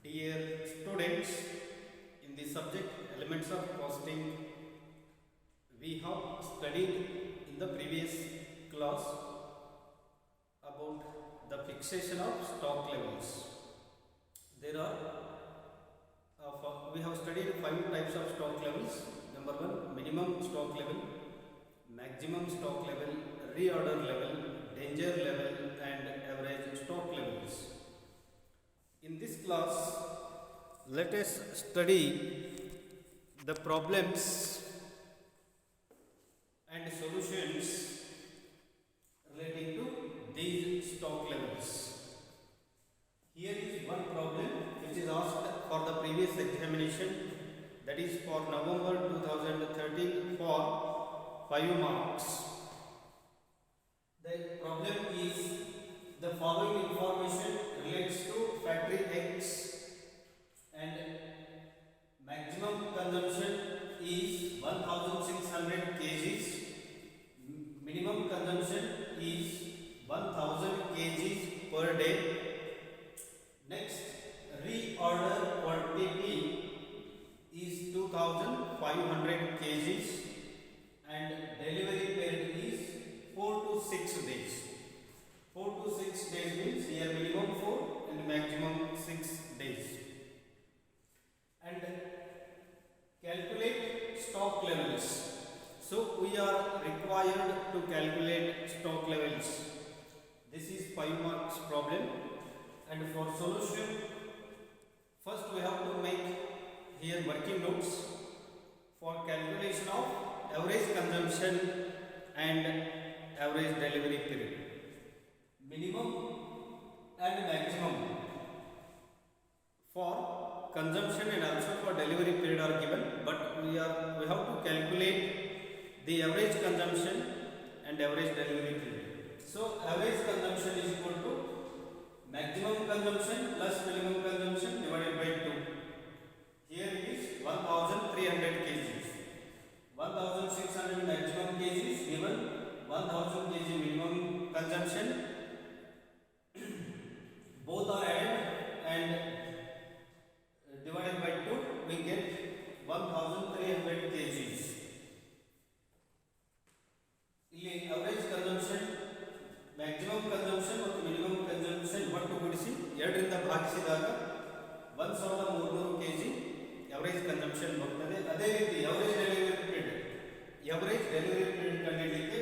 Dear students, in the subject Elements of Costing, we have studied in the previous class about the fixation of stock levels. There are we have studied 5 types of stock levels. Number 1, minimum stock level, maximum stock level, reorder level, danger level and average stock levels. In this class, let us study the problems and solutions relating to these stock levels. Here is one problem which is asked for the previous examination, that is for November 2013 for 5 marks. The problem is the following information relates to factory X and maximum consumption is 1600 kgs, minimum consumption is 1000 kgs per day. Next, reorder quantity is 2500 kgs and delivery period is 4 to 6 days. 4 to 6 days means here minimum 4 and maximum 6 days. And calculate stock levels. So we are required to calculate stock levels. This is 5 marks problem, and for solution, first we have to make here working notes for calculation of average consumption and average delivery period. Minimum and maximum for consumption and also for delivery period are given, but we have to calculate the average consumption and average delivery period. So average consumption is equal to maximum consumption plus minimum consumption divided by 2. Here it is 1300 kgs. 1600 maximum kgs given 1000 kg minimum consumption. Both are added and divided by 2, we get 1300 kgs. ಇಲ್ಲಿ average consumption, maximum consumption ಮತ್ತು minimum consumption ಒಟ್ಟು ಗುಣಿಸಿ 2 ರಿಂದ ಭಾಗಿಸಿದಾಗ 1300 kg average consumption ಬರುತ್ತದೆ. ಅದೇ ರೀತಿ average delivery period ಕಂಡುಹಿಡಿಯಲಿಕ್ಕೆ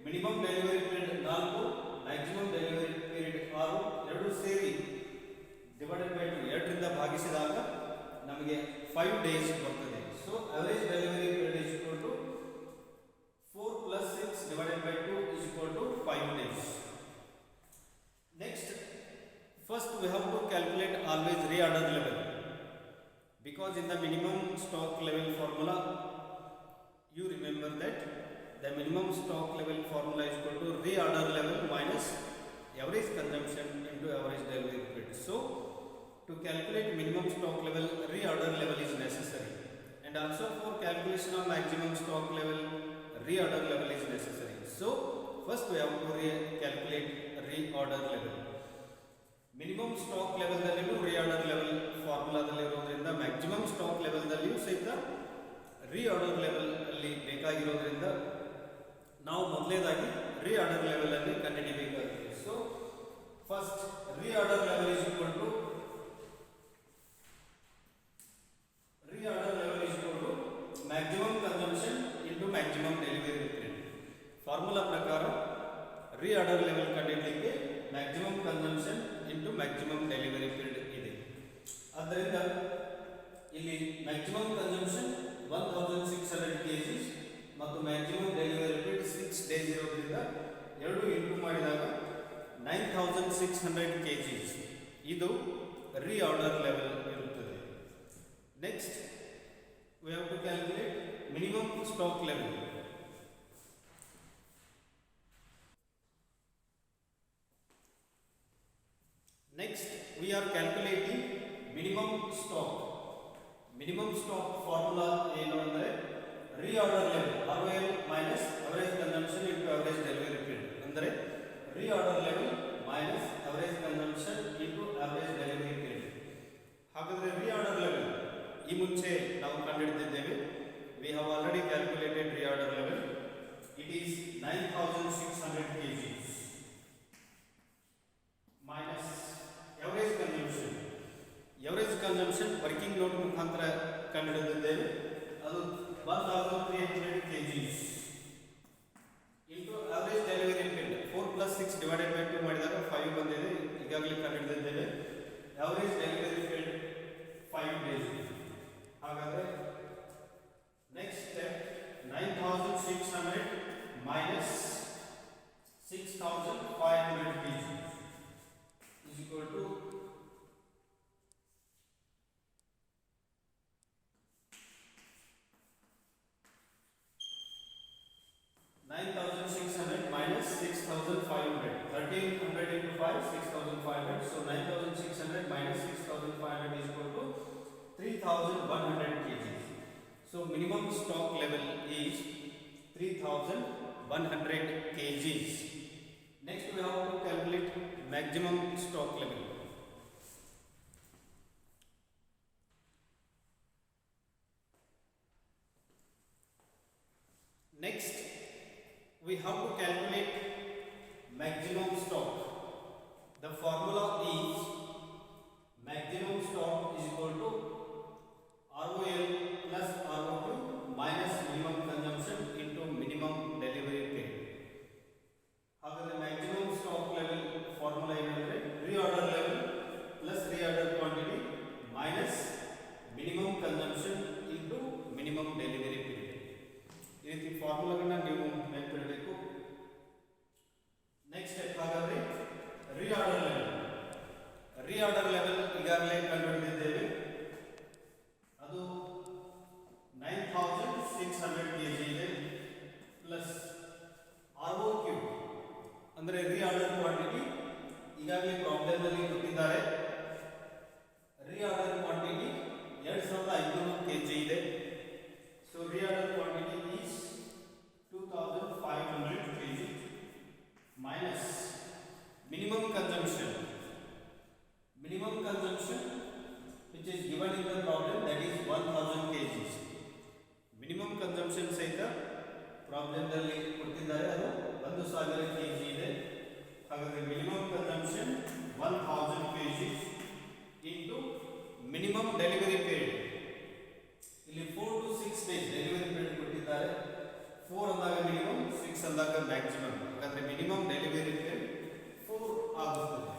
minimum delivery period 4, maximum delivery period 6 ಎರಡು ಸೇರಿ divided by 2 2 ರಿಂದ ಭಾಗಿಸಿದಾಗ ನಮಗೆ 5 days ಬರುತ್ತದೆ. So average delivery period is equal to 4 plus 6 divided by 2 is equal to 5 days. Next, first we have to calculate always reorder level, because in the minimum stock level formula you remember that the minimum stock level formula is equal to reorder level minus average consumption into average delivery period. So to calculate minimum stock level, reorder level is necessary, and also for calculation of maximum stock level, reorder level is necessary. So first we have to calculate reorder level. Minimum stock level ದಲ್ಲಿಯೂ reorder level ಫಾರ್ಮುಲಾದಲ್ಲಿ ಇರೋದ್ರಿಂದ maximum stock level ದಲ್ಲಿಯೂ ಸಹಿತ reorder level ಅಲ್ಲಿ ಬೇಕಾಗಿರೋದ್ರಿಂದ ನಾವು ಮೊದಲನೇದಾಗಿ reorder level ಅನ್ನು ಕಂಡುಹಿಡಿಯಬೇಕಾಗಿದೆ. So first reorder level is equal to maximum consumption into maximum delivery period. Formula ಪ್ರಕಾರ reorder level ಕಂಡುಹಿಡಿಯಲಿಕ್ಕೆ maximum consumption into maximum delivery period ಇದೆ. ಆದ್ದರಿಂದ ಇಲ್ಲಿ maximum consumption 1600 kg ಮತ್ತು maximum delivery period 6 days ಇರೋದ್ರಿಂದ ಎರಡು into ಮಾಡಿದಾಗ 9600 kg ಇದು reorder level ಇರುತ್ತದೆ. Next, we have to calculate minimum stock level. Next, we are calculating minimum stock. Minimum stock formula ಏನು ಅಂದರೆ reorder level ROL minus average consumption into average delivery period. ಅಂದರೆ reorder level minus average consumption into average delivery period. Working note ಮುಖಾಂತರ ಕಂಡುಹಿಡಿದಿದ್ದೇವೆ. ಅದು 1300 kgs into average delivery period 4 + 6 divided by 2 ಮಾಡಿದಾಗ 5 ಬಂದಿದೆ. ಈಗಾಗಲೇ ಕಂಡುಹಿಡಿದಿದ್ದೇವೆ. Average delivery period 5 days. ಹಾಗಾದರೆ next step 9600 minus 6500 kg is equal to 9600 minus 6500. 1300 into 5, 6500. So 9600 minus 6500 is equal to 3100 kg. So minimum stock level is 3100 kgs. Next we have to calculate maximum stock level. Next we have to calculate maximum stock. The formula is maximum stock is equal to ROL plus ROQ minus minimum consumption into minimum delivery period. ಹಾಗಾದರೆ maximum stock level formula ಏನಂದ್ರೆ reorder level plus reorder quantity minus minimum consumption into minimum delivery period. ಈ ರೀತಿ ಫಾರ್ಮುಲಾಗಳನ್ನ ನೀವು ನೆನಪಿಡಬೇಕು. Next step ಹಾಗಾದರೆ reorder level ಈಗಾಗಲೇ ಕಂಡುಹಿಡಿದಿದ್ದೇವೆ. ಅದು 9600 kg ಇದೆ ಪ್ಲಸ್ ROQ ಅಂದರೆ reorder quantity ಈಗಾಗಲೇ ಪ್ರಾಬ್ಲಮ್ ಅಲ್ಲಿ ಕೊಟ್ಟಿದ್ದಾರೆ. reorder quantity 2500 kg ಇದೆ. So reorder quantity is 2500 kg minus minimum consumption which is given in the problem, that is 1000 kg. minimum consumption ಸಹಿತ ಪ್ರಾಬ್ಲಮ್ ಅಲ್ಲಿ ಕೊಟ್ಟಿದ್ದಾರೆ, ಅದು 1000 kg ಇದೆ. ಹಾಗಾದರೆ minimum consumption 1000 kg into minimum delivery period. ಇಲ್ಲಿ 4 to 6 days delivery period ಕೊಟ್ಟಿದ್ದಾರೆ. 4 ಅಂದಾಗ minimum, 6 ಅಂದಾಗ ಮ್ಯಾಕ್ಸಿಮಮ್. ಹಾಗಾದರೆ ಮಿನಿಮಮ್ ಡೆಲಿವರಿ ಪೀರಿಯಡ್ 4 ಆಗುತ್ತದೆ.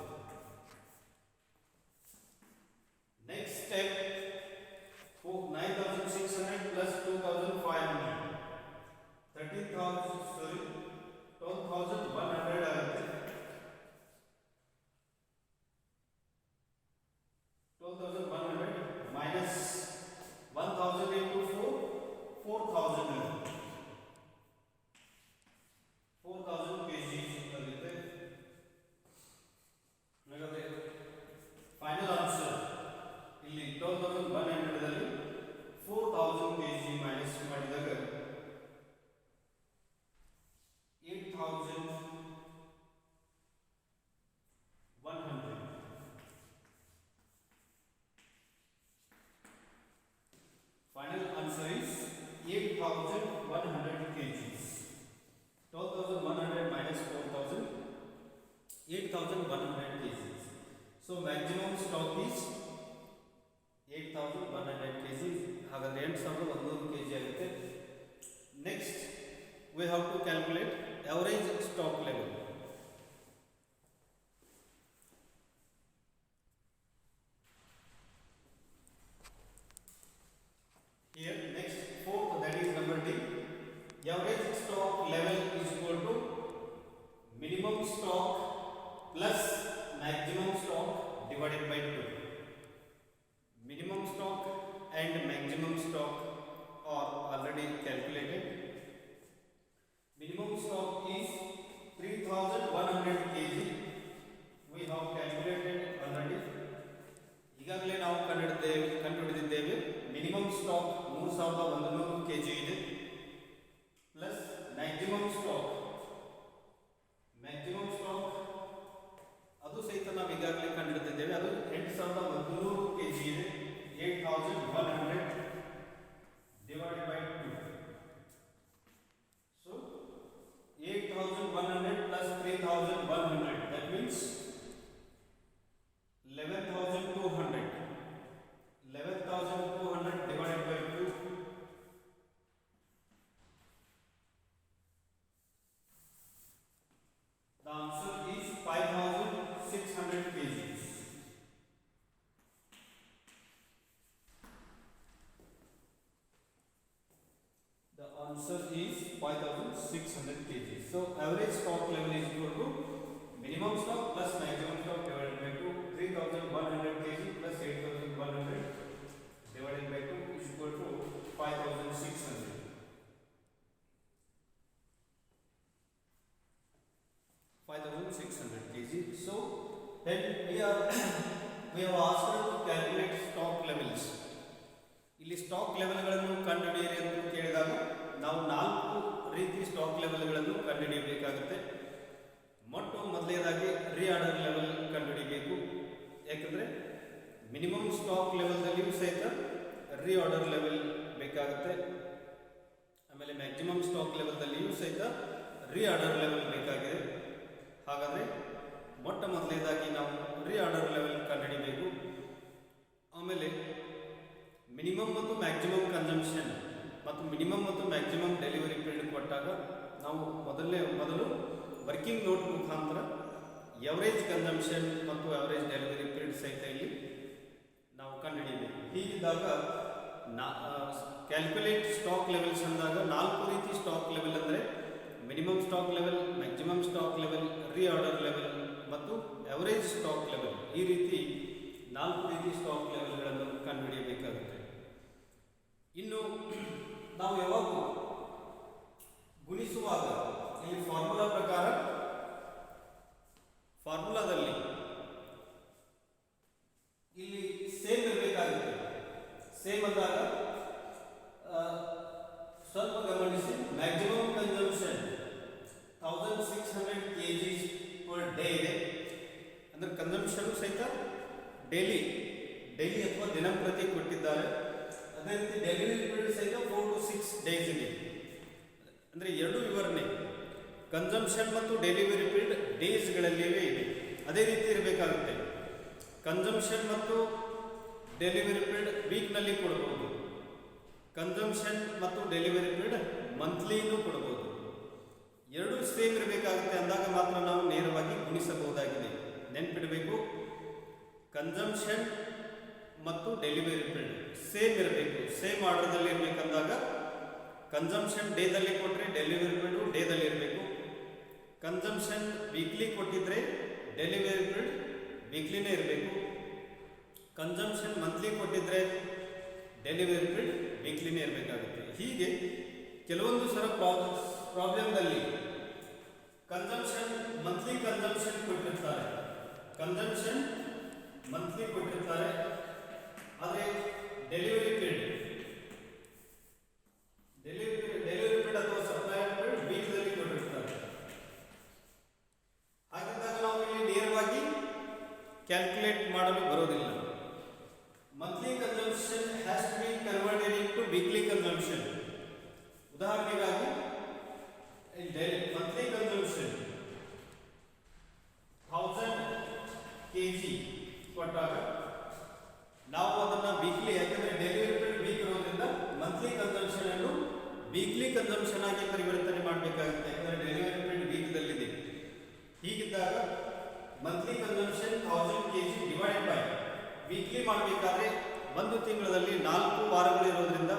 ನೆಕ್ಸ್ಟ್ ಸ್ಟೆಪ್ 9600 plus 2500 12100 ಆಗುತ್ತೆ. 12100 minus 1000 into 4, 4000 ಆಗುತ್ತೆ. 4000 kg ಆಗುತ್ತೆ. ಹಾಗಾದರೆ ಫೈನಲ್ ಆನ್ಸರ್ ಇಲ್ಲಿ 12100 ದಲ್ಲಿ 4000 kg ಮೈನಸ್ ಮಾಡಿದಾಗ 8100. Final answer is 8100 kgs. 12100 minus 4000, 8100 kgs. So maximum stock is 8100 kgs. ಹಾಗಾದರೆ 8100 kg ಆಗುತ್ತೆ. Next we have to calculate average stock level. Here next fourth, that is number D. Average stock level is equal to minimum stock plus maximum stock divided by 2. Minimum stock and maximum stock are already calculated. Minimum stock is 3100 kg. We have calculated already. ಈಗಾಗಲೇ ನಾವು ಕಂಡುಹಿಡಿದಿದ್ದೇವೆ. Minimum stock 3100 kg ಇದೆ plus maximum stock ಅದು ಸಹಿತ ನಾವು ಈಗಾಗಲೇ ಕಂಡುಹಿಡಿದಿದ್ದೇವೆ. ಅದು 8100 kg ಇದೆ. 8100 divided by 2. So 8100 plus 3100, that means 11200. average stock level is equal to minimum stock plus maximum stock divided by 2. 3100 kg plus 8100 divided by 2 is equal to 5600. 5600 kg. So then we have asked to calculate stock levels. ಇಲ್ಲಿ stock ಲೆವೆಲ್ಗಳನ್ನು ಕಂಡುಹಿಡಿಯಿರಿ ಅಂತ ಕೇಳಿದಾಗ ನಾವು 4 ರೀತಿ stock ಲೆವೆಲ್ಗಳನ್ನು ಕಂಡುಹಿಡಿಯಬೇಕಾಗುತ್ತೆ. ಮೊದಲನೇದಾಗಿ reorder level ಕಂಡುಹಿಡಿಯಬೇಕು. ಯಾಕಂದರೆ minimum stock ಲೆವೆಲ್ದಲ್ಲಿಯೂ ಸಹಿತ ರೀಆರ್ಡರ್ ಲೆವೆಲ್ ಬೇಕಾಗುತ್ತೆ. ಆಮೇಲೆ ಮ್ಯಾಕ್ಸಿಮಮ್ ಸ್ಟಾಕ್ ಲೆವೆಲ್ದಲ್ಲಿಯೂ ಸಹಿತ ರೀಆರ್ಡರ್ ಲೆವೆಲ್ ಬೇಕಾಗಿದೆ. ಹಾಗಾದರೆ ಮೊದಲನೇದಾಗಿ ನಾವು ರೀಆರ್ಡರ್ ಲೆವೆಲ್ ಕಂಡುಹಿಡಿಯಬೇಕು. ಆಮೇಲೆ ಮಿನಿಮಮ್ ಮತ್ತು ಮ್ಯಾಕ್ಸಿಮಮ್ ಕನ್ಸಂಪ್ಷನ್ ಮತ್ತು ಮಿನಿಮಮ್ ಮತ್ತು ಮ್ಯಾಕ್ಸಿಮಮ್ ಡೆಲಿವರಿ ಪೀರಿಯಡ್ ಕೊಟ್ಟಾಗ ನಾವು ಮೊದಲು ವರ್ಕಿಂಗ್ ನೋಟ್ ಮುಖಾಂತರ ಎವರೇಜ್ ಕನ್ಸಂಪ್ಷನ್ ಮತ್ತು ಎವರೇಜ್ ಡೆಲಿವರಿ ಪೀರಿಯಡ್ ಸಹಿತ ಇಲ್ಲಿ ನಾವು ಕಂಡುಹಿಡಿಯಬೇಕು. ಹೀಗಿದ್ದಾಗ ಕ್ಯಾಲ್ಕುಲೇಟ್ ಸ್ಟಾಕ್ ಲೆವೆಲ್ಸ್ ಅಂದಾಗ 4 ರೀತಿ ಸ್ಟಾಕ್ ಲೆವೆಲ್ ಅಂದರೆ minimum stock level, maximum stock level, reorder level ಮತ್ತು ಎವರೇಜ್ ಸ್ಟಾಕ್ ಲೆವೆಲ್, ಈ ರೀತಿ 4 ರೀತಿ ಸ್ಟಾಕ್ ಲೆವೆಲ್ಗಳನ್ನು ಕಂಡುಹಿಡಿಯಬೇಕಾಗುತ್ತೆ. ಇನ್ನು ನಾವು ಯಾವಾಗ ಗುಣಿಸುವಾಗ ಇಲ್ಲಿ ಫಾರ್ಮುಲಾದಲ್ಲಿ ಇಲ್ಲಿ ಸೇಮ್ ಇರಬೇಕಾಗುತ್ತೆ. ಸೇಮ್ ಅಂದಾಗ ಸ್ವಲ್ಪ ಗಮನಿಸಿ, maximum consumption 1600 kg per day ಇದೆ. ಅಂದ್ರೆ ಕನ್ಸಂಪ್ಷನ್ ಸಹಿತ ಡೈಲಿ ಅಥವಾ ದಿನಂಪ್ರತಿ ಕೊಟ್ಟಿದ್ದಾರೆ. ಅದೇ ರೀತಿ ಡೆಲಿವರಿ ಪೀರಿಯಡ್ ಸಹಿತ 4 to 6 ಡೇಸ್ ಇದೆ. ಅಂದರೆ ಎರಡು ವಿವರಣೆ, ಕನ್ಸಂಪ್ಷನ್ ಮತ್ತು ಡೆಲಿವರಿ ಪೀರಿಯಡ್ ಡೇಸ್ಗಳಲ್ಲಿಯೇ ಇದೆ. ಅದೇ ರೀತಿ ಇರಬೇಕಾಗುತ್ತೆ. ಕನ್ಸಂಪ್ಷನ್ ಮತ್ತು ಡೆಲಿವರಿ ಪೀರಿಯಡ್ ವೀಕ್ನಲ್ಲಿ ಕೊಡಬಹುದು, ಕನ್ಸಂಪ್ಷನ್ ಮತ್ತು ಡೆಲಿವರಿ ಪೀರಿಯಡ್ ಮಂತ್ಲಿನೂ ಕೊಡಬಹುದು. ಎರಡೂ ಸೇಮ್ ಇರಬೇಕಾಗುತ್ತೆ. ಅಂದಾಗ ಮಾತ್ರ ನಾವು ನೇರವಾಗಿ ಗುಣಿಸಬಹುದಾಗಿದೆ. ನೆನ್ಪಿಡಬೇಕು, ಕನ್ಸಂಪ್ಷನ್ ಮತ್ತು ಡೆಲಿವರಿ ಪೀರಿಯಡ್ ಸೇಮ್ ಇರಬೇಕು, ಸೇಮ್ ಆರ್ಡರ್ದಲ್ಲಿ ಇರಬೇಕಂದಾಗ ಕನ್ಸಂಪ್ಷನ್ ಡೇದಲ್ಲಿ ಕೊಟ್ಟರೆ ಡೆಲಿವರಿ ಪೀರಿಯಡ್ ಡೇದಲ್ಲಿ ಇರಬೇಕು. ಕನ್ಸಂಪ್ಷನ್ ವೀಕ್ಲಿ ಕೊಟ್ಟಿದ್ರೆ ಡೆಲಿವರಿ ಪೀರಿಯಡ್ ವೀಕ್ಲಿನೇ ಇರಬೇಕು. ಕನ್ಸಂಪ್ಷನ್ ಮಂತ್ಲಿ ಕೊಟ್ಟಿದ್ರೆ ಡೆಲಿವರಿ ಪೀರಿಯಡ್ ವೀಕ್ಲಿನೇ ಇರಬೇಕಾಗುತ್ತೆ. ಹೀಗೆ ಕೆಲವೊಂದು ಸಲ ಪ್ರಾಬ್ಲಮ್ದಲ್ಲಿ ಕನ್ಸಂಪ್ಷನ್ ಮಂತ್ಲಿ ಕನ್ಸಂಪ್ಷನ್ ಕೊಟ್ಟಿರ್ತಾರೆ, ಆದರೆ ಡೆಲಿವರಿ ಪೀರಿಯಡ್ ಅಥವಾ ಸಪ್ಲೈ ಪೀರಿಯಡ್ ವೀಕ್ದಲ್ಲಿ ಕೊಟ್ಟಿರ್ತಾರೆ. ಹಾಗಿದ್ದಾಗ ನಾವು ಇಲ್ಲಿ ನೇರವಾಗಿ ಕ್ಯಾಲ್ಕುಲೇಟ್ ಮಾಡಲು ಬರೋದಿಲ್ಲ. Monthly consumption has to be converted into weekly consumption. ಉದಾಹರಣೆಗಾಗಿ ಮಂತ್ಲಿ ಕನ್ಸಂಪ್ಷನ್ 1000 kg ಕೊಟ್ಟಾಗ ನಾವು ಅದನ್ನು ವೀಕ್ಲಿ, ಯಾಕಂದರೆ ಡೆಲಿವರಿ ಪೀರಿಯಡ್ ವೀಕ್ ಇರೋದ್ರಿಂದ ಮಂತ್ಲಿ ಕನ್ಸಂಪ್ಷನ್ ಅನ್ನು ವೀಕ್ಲಿ ಕನ್ಸಂಪ್ಷನ್ ಆಗಿ ಪರಿವರ್ತನೆ ಮಾಡಬೇಕಾಗುತ್ತೆ. ಯಾಕಂದರೆ ಡೆಲಿವರಿ ಪೀರಿಯಡ್ ವೀಕ್ದಲ್ಲಿದೆ. ಹೀಗಿದ್ದಾಗ monthly consumption 1000 kg divided by weekly ಮಾಡಬೇಕಾದ್ರೆ ಒಂದು ತಿಂಗಳಲ್ಲಿ 4 ವಾರಗಳಿರೋದ್ರಿಂದ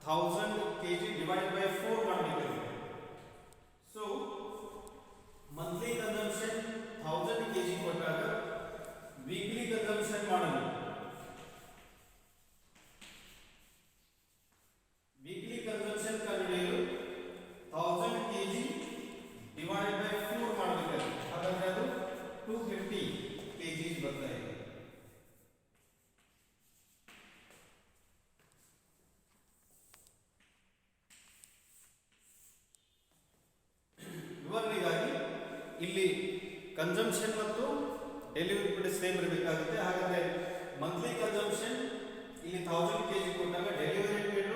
1000 kg ಡಿವೈಡೆಡ್ ಬೈ 4 ಮಾಡಬೇಕಾಗುತ್ತೆ. ಸೊ ಮಂತ್ಲಿ ಕನ್ಸಂಪ್ಷನ್ 1000 kg ಕೊಟ್ಟಾಗ ವೀಕ್ಲಿ ಕನ್ಸಂಪ್ಷನ್ ಮಾಡಲು ವೀಕ್ಲಿ ಕನ್ಸಂಪ್ಷನ್ ಕಂಡುಹಿಡಿಯಲು 1000 kg ಡಿವೈಡೆಡ್ ಬೈ 4 ಮಾಡಬೇಕಾಗುತ್ತೆ. ಹಾಗಾದ್ರೆ ಅದು 250 kg ಬರ್ತಾ ಇದೆ. ವಿವರಣೆಗಾಗಿ ಇಲ್ಲಿ ಕನ್ಸಂಪ್ಷನ್ ಮತ್ತು ಡೆಲಿವರಿ ಪೀರಿಯಡ್ ಸೇಮ್ ಇರಬೇಕಾಗುತ್ತೆ. ಹಾಗಾದ್ರೆ ಮಂತ್ಲಿ ಕನ್ಸಂಪ್ಷನ್ ಇಲ್ಲಿ 1000 kg ಕೊಟ್ಟಾಗ ಡೆಲಿವರಿ ಪೀರಿಯಡ್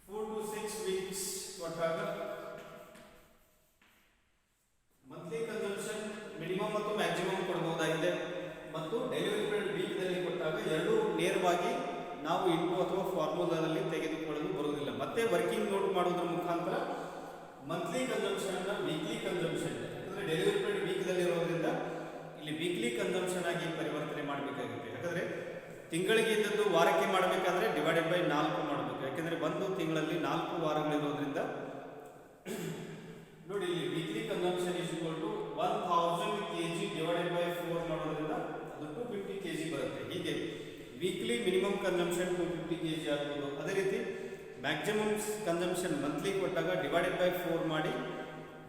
4 to 6 weeks ಕೊಟ್ಟಾಗ ಮಂತ್ಲಿ ಕನ್ಸಂಪ್ಷನ್ ಮಿನಿಮಮ್ ಮತ್ತು ಮ್ಯಾಕ್ಸಿಮಮ್ ಕೊಡಬಹುದಾಗಿದೆ. ಮತ್ತು ಡೆಲಿವರಿ ಪೀರಿಯಡ್ ವೀಕ್ದಲ್ಲಿ ಕೊಟ್ಟಾಗ ಎರಡೂ ನೇರವಾಗಿ ನಾವು ಇಂಟು ಅಥವಾ ಫಾರ್ಮುಲಾದಲ್ಲಿ ತೆಗೆದುಕೊಳ್ಳಲು ಬರುವುದಿಲ್ಲ. ಮತ್ತೆ ವರ್ಕಿಂಗ್ ನೋಟ್ ಮಾಡೋದ್ರ ಮುಖಾಂತರ ಮಂತ್ಲಿ ಕನ್ಸಂಪ್ಷನ್ ಅನ್ನ ವೀಕ್ಲಿ ಕನ್ಸಂಪ್ಷನ್, ಯಾಕಂದರೆ ಡೆಲಿವರಿ ಪೀರಿಯಡ್ ವೀಕ್ದಲ್ಲಿ ಇರೋದ್ರಿಂದ ಇಲ್ಲಿ ವೀಕ್ಲಿ ಕನ್ಸಂಪ್ಷನ್ ಆಗಿ ಪರಿವರ್ತನೆ ಮಾಡಬೇಕಾಗುತ್ತೆ. ಯಾಕಂದರೆ ತಿಂಗಳಿಗೆ ಇದ್ದದ್ದು ವಾರಕ್ಕೆ ಮಾಡಬೇಕಾದ್ರೆ ಡಿವೈಡೆಡ್ ಬೈ 4 ಮಾಡಬೇಕು. ಯಾಕೆಂದರೆ ಒಂದು ತಿಂಗಳಲ್ಲಿ 4 ವಾರಗಳಿರೋದ್ರಿಂದ ನೋಡಿ ಇಲ್ಲಿ weekly consumption is equal to 1000 kg divided by 4 ಮಾಡೋದ್ರಿಂದ ಅದು 250 kg ಬರುತ್ತೆ. ಹೀಗೆ ವೀಕ್ಲಿ ಮಿನಿಮಮ್ ಕನ್ಸಂಪ್ಷನ್ 250 kg ಆಗ್ಬೋದು. ಅದೇ ರೀತಿ ಮ್ಯಾಕ್ಸಿಮಮ್ ಕನ್ಸಂಪ್ಷನ್ ಮಂತ್ಲಿ ಕೊಟ್ಟಾಗ ಡಿವೈಡೆಡ್ ಬೈ 4 ಮಾಡಿ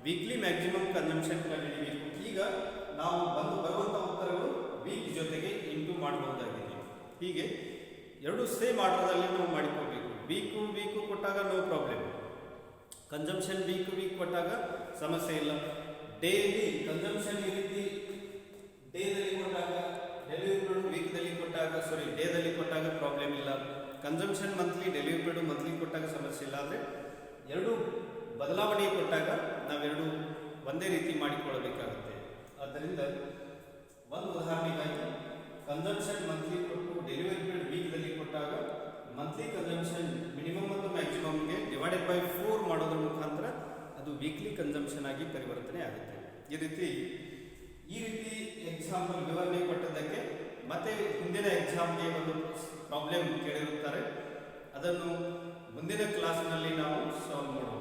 ವೀಕ್ಲಿ ಮ್ಯಾಕ್ಸಿಮಮ್ ಕನ್ಸಂಪ್ಷನ್ ಕಂಡುಹಿಡಿಯಬೇಕು. ಈಗ ನಾವು ಬರುವಂಥ ಉತ್ತರಗಳು ವೀಕ್ ಜೊತೆಗೆ ಇಂಟು ಮಾಡಬಹುದಾಗಿದೆ. ಹೀಗೆ ಎರಡು ಸೇಮ್ ಆರ್ಡರ್ದಲ್ಲಿ ನಾವು ಮಾಡಿಕೊಳ್ಬೇಕು. ವೀಕು ಕೊಟ್ಟಾಗ ನೋ ಪ್ರಾಬ್ಲಮ್, ಕನ್ಸಂಪ್ಷನ್ ವೀಕ್ ಕೊಟ್ಟಾಗ ಸಮಸ್ಯೆ ಇಲ್ಲ. ಡೈಲಿ ಕನ್ಸಂಪ್ಷನ್ ಈ ರೀತಿ ಡೇದಲ್ಲಿ ಕೊಟ್ಟಾಗ, ಡೆಲಿವರಿ ವೀಕ್ದಲ್ಲಿ ಕೊಟ್ಟಾಗ ಡೇದಲ್ಲಿ ಕೊಟ್ಟಾಗ ಪ್ರಾಬ್ಲಮ್ ಇಲ್ಲ. ಕನ್ಸಂಪ್ಷನ್ ಮಂತ್ಲಿ, ಡೆಲಿವರಿ ಮಂತ್ಲಿ ಕೊಟ್ಟಾಗ ಸಮಸ್ಯೆ ಇಲ್ಲ. ಆದರೆ ಎರಡು ಬದಲಾವಣೆ ಕೊಟ್ಟಾಗ ನಾವೆರಡು ಒಂದೇ ರೀತಿ ಮಾಡಿಕೊಳ್ಳಬೇಕಾಗುತ್ತೆ. ಆದ್ದರಿಂದ ಒಂದು ಉದಾಹರಣೆಗಾಗಿ ಕನ್ಸಂಪ್ಷನ್ ಮಂತ್ಲಿ ಕೊಟ್ಟು ಡೆಲಿವರಿ ಪೀರಿಯಡ್ ವೀಕ್ದಲ್ಲಿ ಕೊಟ್ಟಾಗ ಮಂತ್ಲಿ ಕನ್ಸಂಪ್ಷನ್ ಮಿನಿಮಮ್ ಮತ್ತು ಮ್ಯಾಕ್ಸಿಮಮ್ಗೆ ಡಿವೈಡೆಡ್ ಬೈ 4 ಮಾಡೋದ್ರ ಮುಖಾಂತರ ಅದು ವೀಕ್ಲಿ ಕನ್ಸಂಪ್ಷನ್ ಆಗಿ ಪರಿವರ್ತನೆ ಆಗುತ್ತೆ. ಈ ರೀತಿ ಎಕ್ಸಾಂಪಲ್ ವಿವರಣೆ ಕೊಟ್ಟದ್ದಕ್ಕೆ ಮತ್ತೆ ಹಿಂದಿನ ಎಕ್ಸಾಮ್ಗೆ ಒಂದು ಪ್ರಾಬ್ಲಮ್ ಕೇಳಿರುತ್ತಾರೆ, ಅದನ್ನು ಮುಂದಿನ ಕ್ಲಾಸ್ನಲ್ಲಿ ನಾವು ಸಾಲ್ವ್ ಮಾಡೋಣ.